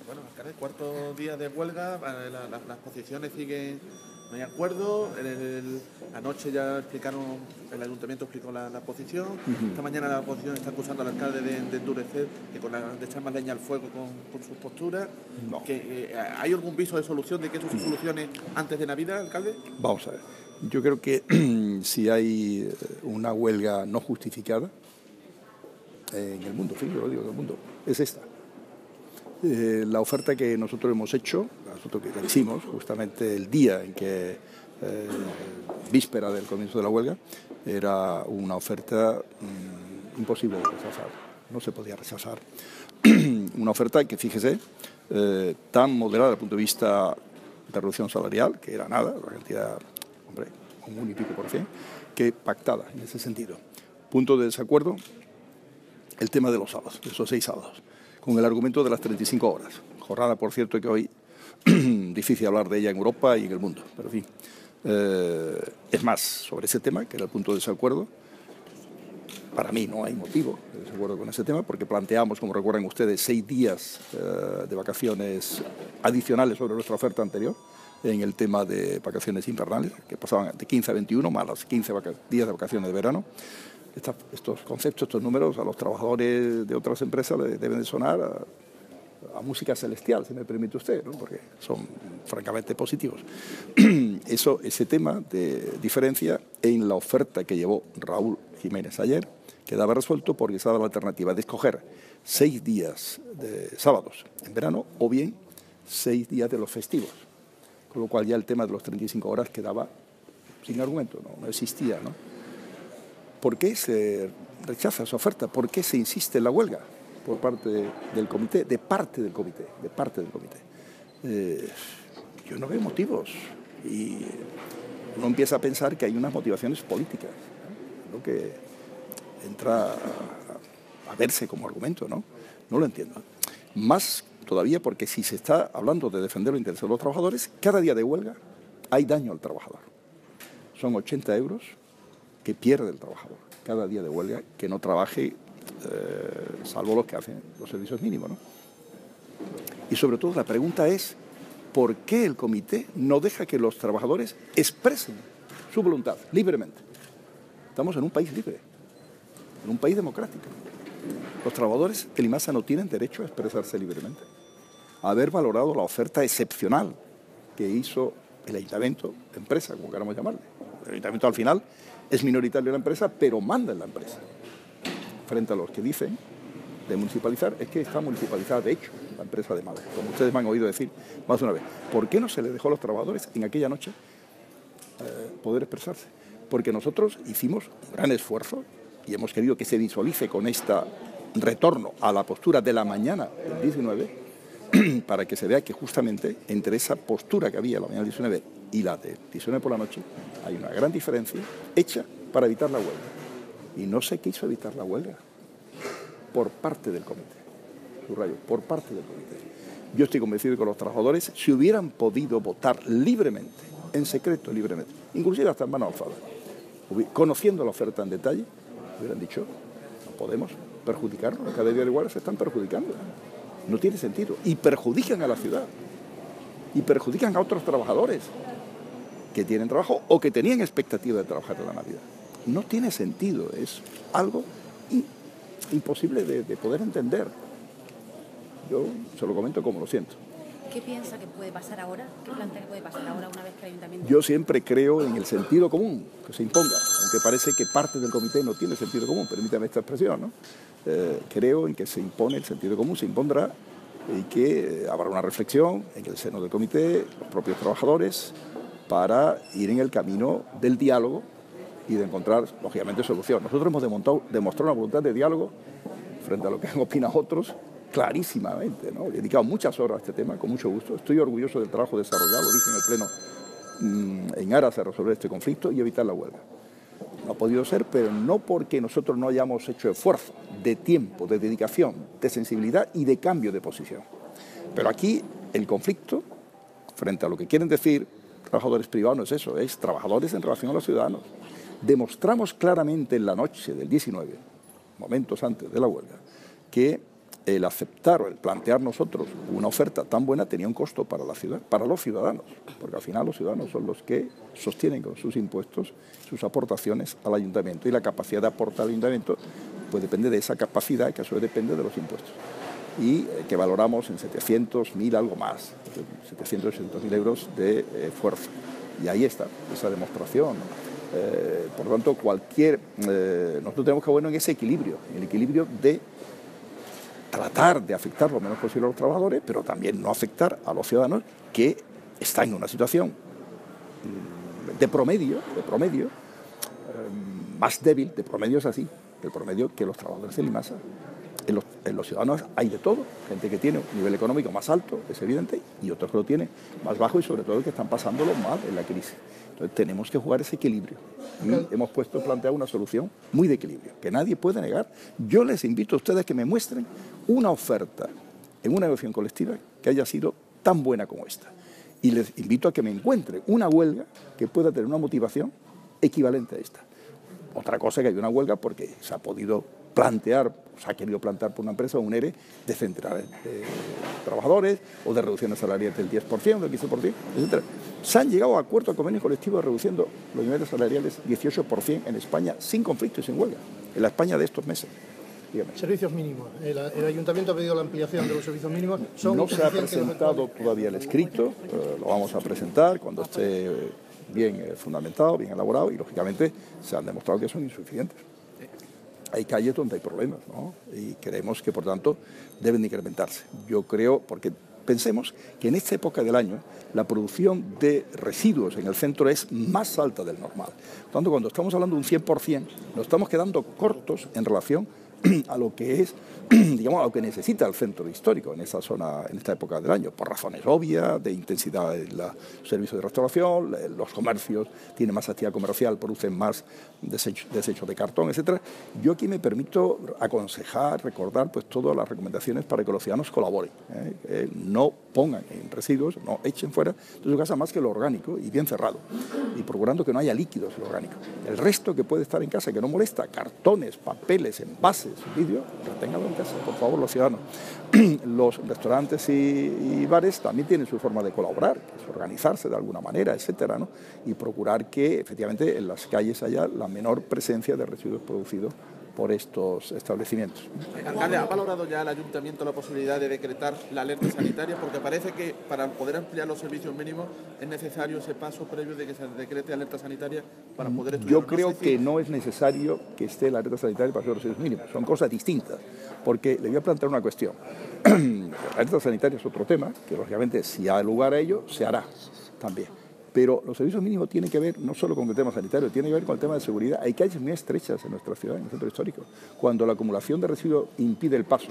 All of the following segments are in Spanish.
Bueno, alcalde, cuarto día de huelga, las posiciones siguen, no hay acuerdo. Anoche ya explicaron, el ayuntamiento explicó la posición. Esta mañana la oposición está acusando al alcalde de endurecer, de echar más leña al fuego con sus posturas. No. ¿Hay algún viso de solución, de que eso se solucione antes de Navidad, alcalde? Vamos a ver. Yo creo que si hay una huelga no justificada en el mundo, yo lo digo, en el mundo, es esta. La oferta que nosotros hemos hecho, nosotros que la hicimos justamente el día en que, víspera del comienzo de la huelga, era una oferta imposible de rechazar, no se podía rechazar. Una oferta que, fíjese, tan moderada desde el punto de vista de reducción salarial, que era nada, la cantidad, hombre, un 1 y pico %, que pactada en ese sentido. Punto de desacuerdo, el tema de los sábados, de esos 6 sábados, con el argumento de las 35 horas. Jornada, por cierto, que hoy difícil hablar de ella en Europa y en el mundo, pero en fin. Es más, sobre ese tema, que era el punto de desacuerdo, para mí no hay motivo de desacuerdo con ese tema, porque planteamos, como recuerdan ustedes, 6 días de vacaciones adicionales sobre nuestra oferta anterior, en el tema de vacaciones invernales, que pasaban de 15 a 21, más los 15 días de vacaciones de verano. Estos conceptos, estos números, a los trabajadores de otras empresas les deben de sonar a música celestial, si me permite usted, ¿no? Porque son francamente positivos. Ese tema de diferencia en la oferta que llevó Raúl Jiménez ayer quedaba resuelto porque se daba la alternativa de escoger 6 días de sábados en verano o bien 6 días de los festivos, con lo cual ya el tema de los 35 horas quedaba sin argumento, no existía, ¿no? ¿Por qué se rechaza esa oferta? ¿Por qué se insiste en la huelga por parte del comité? De parte del comité. Yo no veo motivos y uno empieza a pensar que hay unas motivaciones políticas, ¿no? Lo que entra a verse como argumento, ¿no? No lo entiendo. Más todavía porque si se está hablando de defender los intereses de los trabajadores, cada día de huelga hay daño al trabajador. Son 80 euros que pierde el trabajador cada día de huelga que no trabaje, salvo los que hacen los servicios mínimos, ¿no? Y sobre todo la pregunta es, ¿por qué el comité no deja que los trabajadores expresen su voluntad libremente? Estamos en un país libre, en un país democrático. Los trabajadores de Limasa no tienen derecho a expresarse libremente, a haber valorado la oferta excepcional que hizo el ayuntamiento, empresa, como queramos llamarle. El ayuntamiento al final es minoritario en la empresa, pero manda en la empresa. Frente a los que dicen de municipalizar, es que está municipalizada de hecho la empresa de Málaga, como ustedes me han oído decir más de una vez. ¿Por qué no se les dejó a los trabajadores en aquella noche poder expresarse? Porque nosotros hicimos un gran esfuerzo y hemos querido que se visualice con este retorno a la postura de la mañana del 19, para que se vea que justamente entre esa postura que había la mañana del 19 y la del 19 por la noche hay una gran diferencia hecha para evitar la huelga. Y no se quiso evitar la huelga por parte del comité. Subrayo, por parte del comité. Yo estoy convencido de que los trabajadores, si hubieran podido votar libremente, en secreto libremente, inclusive hasta en mano alzada, conociendo la oferta en detalle, hubieran dicho, no podemos perjudicarnos, cada día de huelga se están perjudicando. No tiene sentido. Y perjudican a la ciudad. Y perjudican a otros trabajadores que tienen trabajo o que tenían expectativa de trabajar en la Navidad. No tiene sentido. Es algo imposible de poder entender. Yo se lo comento como lo siento. ¿Qué piensa que puede pasar ahora? ¿Qué plantea que puede pasar ahora una vez que el ayuntamiento... Yo siempre creo en el sentido común que se imponga, aunque parece que parte del comité no tiene sentido común, permítame esta expresión, ¿no? Creo en que se impone el sentido común, se impondrá y que habrá una reflexión en el seno del comité, los propios trabajadores, para ir en el camino del diálogo y de encontrar, lógicamente, solución. Nosotros hemos demostrado una voluntad de diálogo frente a lo que han opinado otros, clarísimamente, ¿no? He dedicado muchas horas a este tema, con mucho gusto. Estoy orgulloso del trabajo desarrollado, lo dije en el Pleno, en aras de resolver este conflicto y evitar la huelga. No ha podido ser, pero no porque nosotros no hayamos hecho esfuerzo de tiempo, de dedicación, de sensibilidad y de cambio de posición. Pero aquí el conflicto, frente a lo que quieren decir trabajadores privados, no es eso, es trabajadores en relación a los ciudadanos. Demostramos claramente en la noche del 19, momentos antes de la huelga, que el aceptar o el plantear nosotros una oferta tan buena tenía un costo para la ciudad, para los ciudadanos, porque al final los ciudadanos son los que sostienen con sus impuestos sus aportaciones al ayuntamiento, y la capacidad de aportar al ayuntamiento pues depende de esa capacidad, que a su vez depende de los impuestos, y que valoramos en 700.000, algo más, 700.000 euros de esfuerzo. Y ahí está esa demostración. Por lo tanto, nosotros tenemos que bueno en ese equilibrio, en el equilibrio de tratar de afectar lo menos posible a los trabajadores, pero también no afectar a los ciudadanos que están en una situación de promedio, más débil, de promedio es así, de promedio que los trabajadores de Limasa. En los ciudadanos hay de todo, gente que tiene un nivel económico más alto, es evidente, y otros que lo tienen más bajo, y sobre todo que están pasándolo mal en la crisis. Entonces tenemos que jugar ese equilibrio. Y hemos planteado una solución muy de equilibrio, que nadie puede negar. Yo les invito a ustedes a que me muestren una oferta en una negociación colectiva que haya sido tan buena como esta. Y les invito a que me encuentren una huelga que pueda tener una motivación equivalente a esta. Otra cosa es que hay una huelga porque se ha podido plantear, se ha querido plantear por una empresa un ERE de centenares de trabajadores o de reducciones salariales del 10%, del 15%, etc. Se han llegado a acuerdos de convenio colectivo reduciendo los niveles salariales 18% en España sin conflicto y sin huelga, en la España de estos meses. Dígame. Servicios mínimos. El ayuntamiento ha pedido la ampliación de los servicios mínimos. No se ha presentado todavía el escrito, lo vamos a presentar cuando esté bien fundamentado, bien elaborado, y lógicamente se han demostrado que son insuficientes. Hay calles donde hay problemas, ¿no? Y creemos que, por tanto, deben de incrementarse. Yo creo, porque pensemos que en esta época del año la producción de residuos en el centro es más alta del normal. Por tanto, cuando estamos hablando de un 100%, nos estamos quedando cortos en relación a lo que es, digamos, a lo que necesita el centro histórico en esa zona, en esta época del año, por razones obvias, de intensidad de los servicios de restauración, los comercios tienen más actividad comercial, producen más desechos de cartón, etcétera. Yo aquí me permito aconsejar, recordar pues todas las recomendaciones para que los ciudadanos colaboren, no pongan en residuos, no echen fuera de su casa más que lo orgánico y bien cerrado, y procurando que no haya líquidos en lo orgánico. El resto que puede estar en casa, que no molesta, cartones, papeles, envases, vidrio, reténganlo en casa, por favor, los ciudadanos. Los restaurantes y bares también tienen su forma de colaborar, que es organizarse de alguna manera, etcétera, ¿no? Y procurar que efectivamente en las calles haya la menor presencia de residuos producidos por estos establecimientos. Alcalde, ¿ha valorado ya el ayuntamiento la posibilidad de decretar la alerta sanitaria? Porque parece que para poder ampliar los servicios mínimos es necesario ese paso previo de que se decrete alerta sanitaria para poder estudiar. Yo creo que no es necesario que esté la alerta sanitaria para los servicios mínimos. Son cosas distintas, porque le voy a plantear una cuestión. La alerta sanitaria es otro tema, que lógicamente si hay lugar a ello, se hará también. Pero los servicios mínimos tienen que ver no solo con el tema sanitario, tienen que ver con el tema de seguridad. Hay calles muy estrechas en nuestra ciudad, en el centro histórico. Cuando la acumulación de residuos impide el paso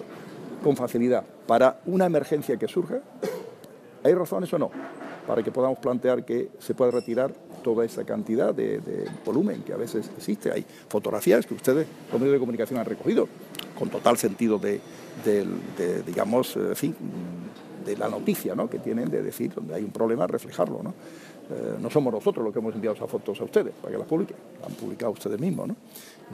con facilidad para una emergencia que surja, ¿hay razones o no para que podamos plantear que se pueda retirar toda esa cantidad de volumen que a veces existe? Hay fotografías que ustedes, los medios de comunicación, han recogido con total sentido digamos, en fin, de la noticia, ¿no?, que tienen de decir donde hay un problema, reflejarlo, ¿no? No somos nosotros los que hemos enviado esas fotos a ustedes para que las publiquen, las han publicado ustedes mismos, ¿no?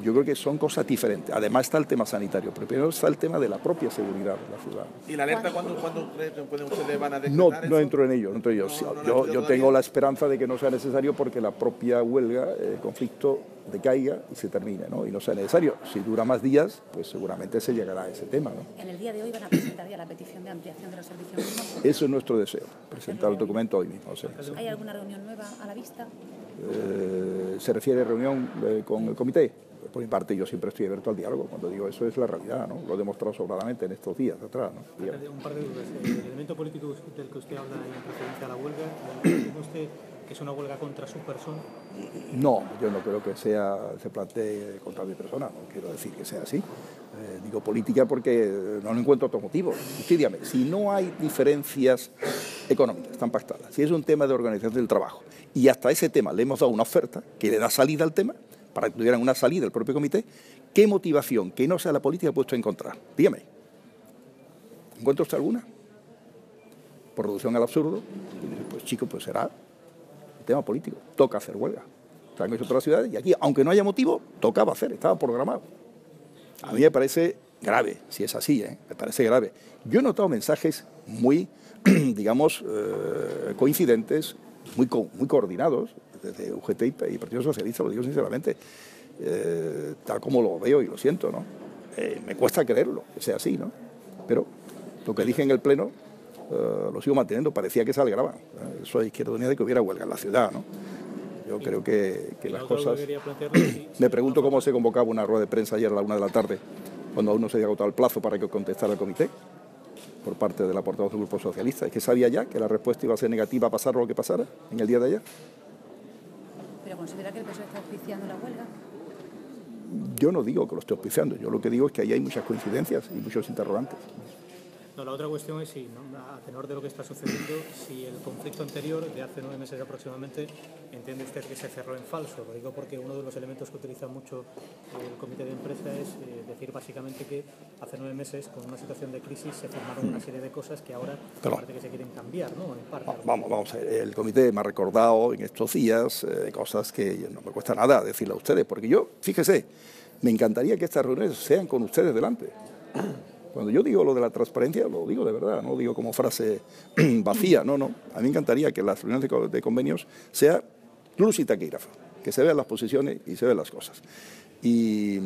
Yo creo que son cosas diferentes. Además está el tema sanitario, pero primero está el tema de la propia seguridad de la ciudad. ¿Y la alerta cuándo ustedes van a decretar? No entro en ello, no entro en ello. Yo tengo la esperanza de que no sea necesario porque la propia huelga, el conflicto decaiga y se termine, ¿no? Y no sea necesario. Si dura más días, pues seguramente se llegará a ese tema, ¿no? En el día de hoy van a presentar ya la petición de ampliación de los servicios mínimos. Eso es nuestro deseo, presentar el documento hoy mismo. Sí. ¿Hay alguna reunión nueva a la vista? ¿Se refiere a reunión con el comité? Por mi parte, yo siempre estoy abierto al diálogo. Cuando digo eso es la realidad, ¿no? Lo he demostrado sobradamente en estos días atrás, ¿no? Un par de dudas. El elemento político del que usted habla en referencia a la huelga, ¿entiende usted que es una huelga contra su persona? No, yo no creo que se plantee contra mi persona, no quiero decir que sea así. Digo política porque no encuentro otro motivo. Usted dígame, si no hay diferencias económicas, están pactadas, si es un tema de organización del trabajo, y hasta ese tema le hemos dado una oferta que le da salida al tema, para que tuvieran una salida el propio comité, ¿qué motivación que no sea la política ha puesto a encontrar? Dígame. ¿Encuentra usted alguna? Por reducción al absurdo. Pues chico, pues será un tema político. Toca hacer huelga. Se han hecho otras ciudades y aquí, aunque no haya motivo, tocaba hacer, estaba programado. A mí me parece grave, si es así, me parece grave. Yo he notado mensajes muy, digamos, coincidentes, muy coordinados, desde UGT y Partido Socialista, lo digo sinceramente, tal como lo veo y lo siento, ¿no? Me cuesta creerlo, que sea así, ¿no? Pero lo que dije en el Pleno lo sigo manteniendo, parecía que se alegraba. Eso de Izquierda Unida de que hubiera huelga en la ciudad, ¿no? Yo creo que las cosas... Me pregunto cómo se convocaba una rueda de prensa ayer a la 1 de la tarde, cuando aún no se había agotado el plazo para que contestara el comité, por parte de la portavoz del Grupo Socialista. Es que sabía ya que la respuesta iba a ser negativa, a pasar lo que pasara en el día de ayer. ¿Pero considera que el PSOE está auspiciando la huelga? Yo no digo que lo esté auspiciando, yo lo que digo es que ahí hay muchas coincidencias y muchos interrogantes. No, la otra cuestión es si, ¿no?, a tenor de lo que está sucediendo, si el conflicto anterior, de hace 9 meses aproximadamente, entiende usted que se cerró en falso. Lo digo porque uno de los elementos que utiliza mucho el comité de empresa es decir básicamente que hace 9 meses, con una situación de crisis, se firmaron una serie de cosas que ahora parece que se quieren cambiar, ¿no? En parte. Vamos a ver, el comité me ha recordado en estos días cosas que no me cuesta nada decirle a ustedes, porque yo, fíjese, me encantaría que estas reuniones sean con ustedes delante. Cuando yo digo lo de la transparencia, lo digo de verdad, no lo digo como frase vacía, no. A mí me encantaría que las reuniones de convenios sea luz y taquígrafo, que se vean las posiciones y se vean las cosas. Y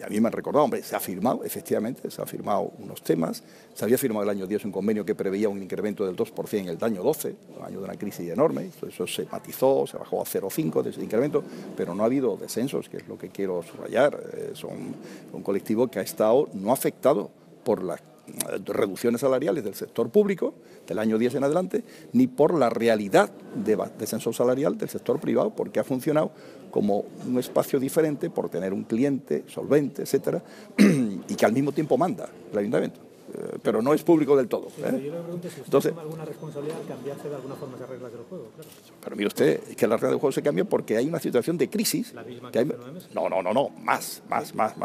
a mí me han recordado, hombre, se ha firmado, efectivamente, se ha firmado unos temas. Se había firmado el año 10 un convenio que preveía un incremento del 2% en el año 12, un año de una crisis enorme. Eso se matizó, se bajó a 0,5 de ese incremento, pero no ha habido descensos, que es lo que quiero subrayar. Son un colectivo que ha estado no afectado por las reducciones salariales del sector público del año 10 en adelante, ni por la realidad de descenso salarial del sector privado, porque ha funcionado como un espacio diferente por tener un cliente solvente, etcétera, y que al mismo tiempo manda el ayuntamiento. Pero no es público del todo. Yo le pregunto si usted toma alguna responsabilidad al cambiarse de alguna forma esas reglas del juego. Claro. Pero mire usted, es que las reglas del juego se cambian porque hay una situación de crisis. ¿La misma que hay... hace 9 meses? No, más,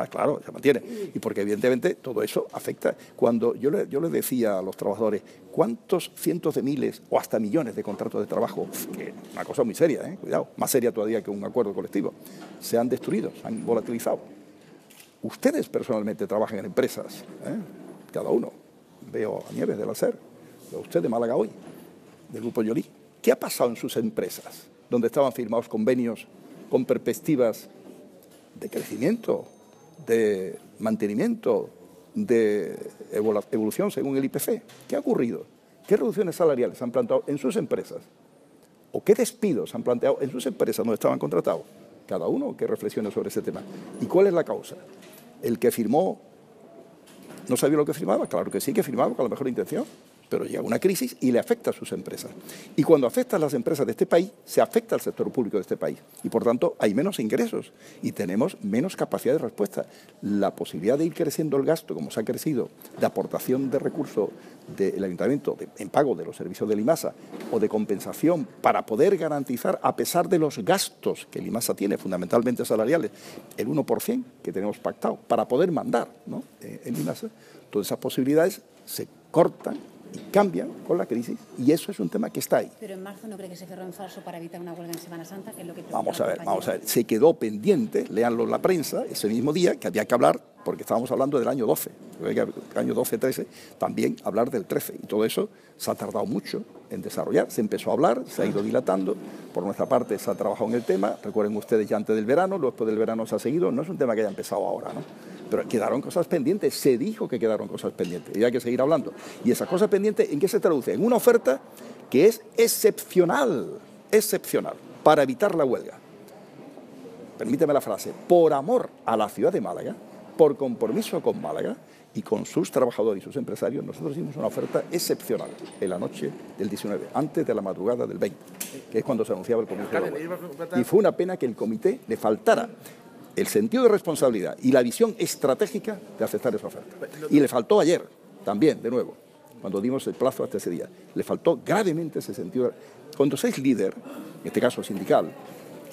claro, se mantiene. Y porque evidentemente todo eso afecta. Cuando yo le decía a los trabajadores, ¿cuántos cientos de miles o hasta millones de contratos de trabajo, que es una cosa muy seria, cuidado, más seria todavía que un acuerdo colectivo, se han destruido, se han volatilizado? Ustedes personalmente trabajan en empresas, cada uno. Veo a Nieves del Acer, veo a usted de Málaga hoy, del Grupo Yolí. ¿Qué ha pasado en sus empresas, donde estaban firmados convenios con perspectivas de crecimiento, de mantenimiento, de evolución según el IPC? ¿Qué ha ocurrido? ¿Qué reducciones salariales se han planteado en sus empresas? ¿O qué despidos se han planteado en sus empresas donde estaban contratados? Cada uno que reflexione sobre ese tema. ¿Y cuál es la causa? ¿El que firmó no sabía lo que firmaba? Claro que sí, que firmaba con la mejor intención, pero llega una crisis y le afecta a sus empresas. Y cuando afecta a las empresas de este país, se afecta al sector público de este país. Y por tanto, hay menos ingresos y tenemos menos capacidad de respuesta. La posibilidad de ir creciendo el gasto, como se ha crecido, de aportación de recursos del ayuntamiento en pago de los servicios del IMASA o de compensación para poder garantizar, a pesar de los gastos que el IMASA tiene, fundamentalmente salariales, el 1% que tenemos pactado para poder mandar, ¿no?, en IMASA, todas esas posibilidades se cortan y cambian con la crisis, y eso es un tema que está ahí. Pero en marzo no cree que se cerró en falso para evitar una huelga en Semana Santa, que es lo que... Vamos a ver, se quedó pendiente, léanlo en la prensa, ese mismo día, que había que hablar, porque estábamos hablando del año 12, el año 12-13, también hablar del 13, y todo eso se ha tardado mucho en desarrollar, se empezó a hablar, se ha ido dilatando, por nuestra parte se ha trabajado en el tema, recuerden ustedes ya antes del verano, luego después del verano se ha seguido, no es un tema que haya empezado ahora, ¿no? Pero quedaron cosas pendientes, se dijo que quedaron cosas pendientes y hay que seguir hablando. Y esas cosas pendientes, ¿en qué se traduce? En una oferta que es excepcional, para evitar la huelga. Permíteme la frase, por amor a la ciudad de Málaga, por compromiso con Málaga y con sus trabajadores y sus empresarios, nosotros hicimos una oferta excepcional en la noche del 19, antes de la madrugada del 20, que es cuando se anunciaba el comienzo de la huelga. Y fue una pena que el comité le faltara el sentido de responsabilidad y la visión estratégica de aceptar esa oferta. Y le faltó ayer, también, de nuevo, cuando dimos el plazo hasta ese día. Le faltó gravemente ese sentido. Cuando se es líder, en este caso sindical,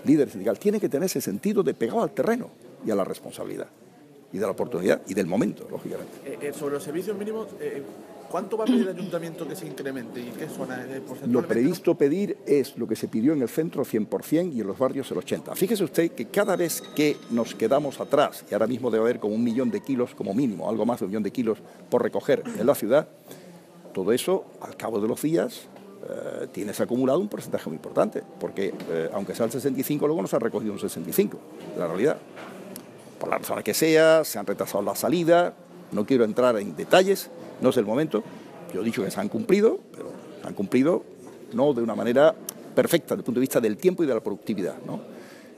líder sindical, tiene que tener ese sentido de pegado al terreno y a la responsabilidad, y de la oportunidad y del momento, lógicamente. Sobre los servicios mínimos, ¿Cuánto va a pedir el ayuntamiento que se incremente y qué zona porcentualmente? Lo previsto pedir es lo que se pidió en el centro 100% y en los barrios el 80%. Fíjese usted que cada vez que nos quedamos atrás, y ahora mismo debe haber como 1 millón de kilos como mínimo, algo más de 1 millón de kilos por recoger en la ciudad, todo eso al cabo de los días tienes acumulado un porcentaje muy importante, porque aunque sea el 65, luego no se ha recogido un 65, la realidad. Por la razón que sea, se han retrasado la salida, no quiero entrar en detalles, no es el momento. Yo he dicho que se han cumplido, pero se han cumplido no de una manera perfecta desde el punto de vista del tiempo y de la productividad, ¿no?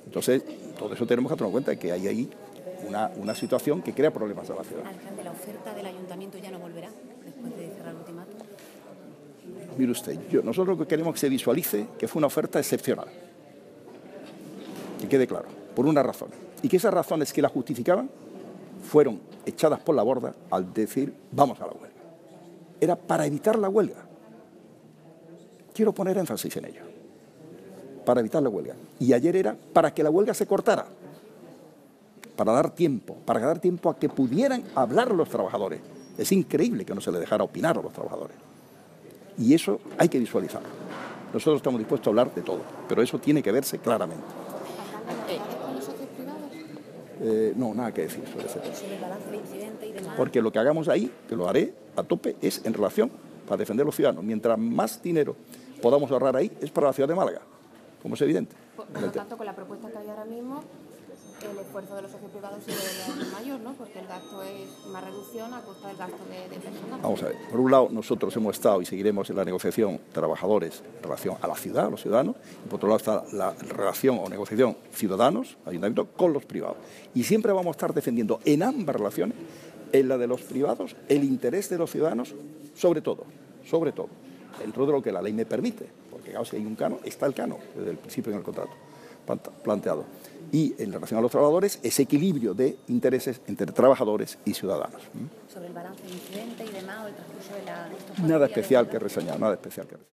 Entonces, todo eso tenemos que tener en cuenta que hay ahí una situación que crea problemas a la ciudad. Alcalde, ¿la oferta del ayuntamiento ya no volverá después de cerrar el ultimátum? Mire usted, nosotros lo que queremos que se visualice que fue una oferta excepcional. Que quede claro, por una razón. Y que esas razones que la justificaban fueron echadas por la borda al decir vamos a la huelga. Era para evitar la huelga. Quiero poner énfasis en ello. Para evitar la huelga. Y ayer era para que la huelga se cortara. Para dar tiempo a que pudieran hablar los trabajadores. Es increíble que no se le dejara opinar a los trabajadores. Y eso hay que visualizarlo. Nosotros estamos dispuestos a hablar de todo, pero eso tiene que verse claramente. ¿Con los socios privados? No, nada que decir sobre ese tema. Sobre el balance de incidente y demás. Porque lo que hagamos ahí, que lo haré a tope, es en relación para defender a los ciudadanos. Mientras más dinero podamos ahorrar ahí, es para la ciudad de Málaga, como es evidente. Por lo tanto, con la propuesta que hay ahora mismo, el esfuerzo de los socios privados es mayor, ¿no? Porque el gasto es más reducción a costa del gasto de personal. Vamos a ver, por un lado nosotros hemos estado y seguiremos en la negociación trabajadores en relación a la ciudad, a los ciudadanos, y por otro lado está la relación o negociación ciudadanos, ayuntamiento, con los privados. Y siempre vamos a estar defendiendo en ambas relaciones, en la de los privados, el interés de los ciudadanos, sobre todo, dentro de lo que la ley me permite, porque claro, si hay un canon, está el canon desde el principio en el contrato planteado. Y en relación a los trabajadores, ese equilibrio de intereses entre trabajadores y ciudadanos. Sobre el balance de incidente y demás, o el transcurso de estos Nada especial que reseñar, nada especial que reseñar.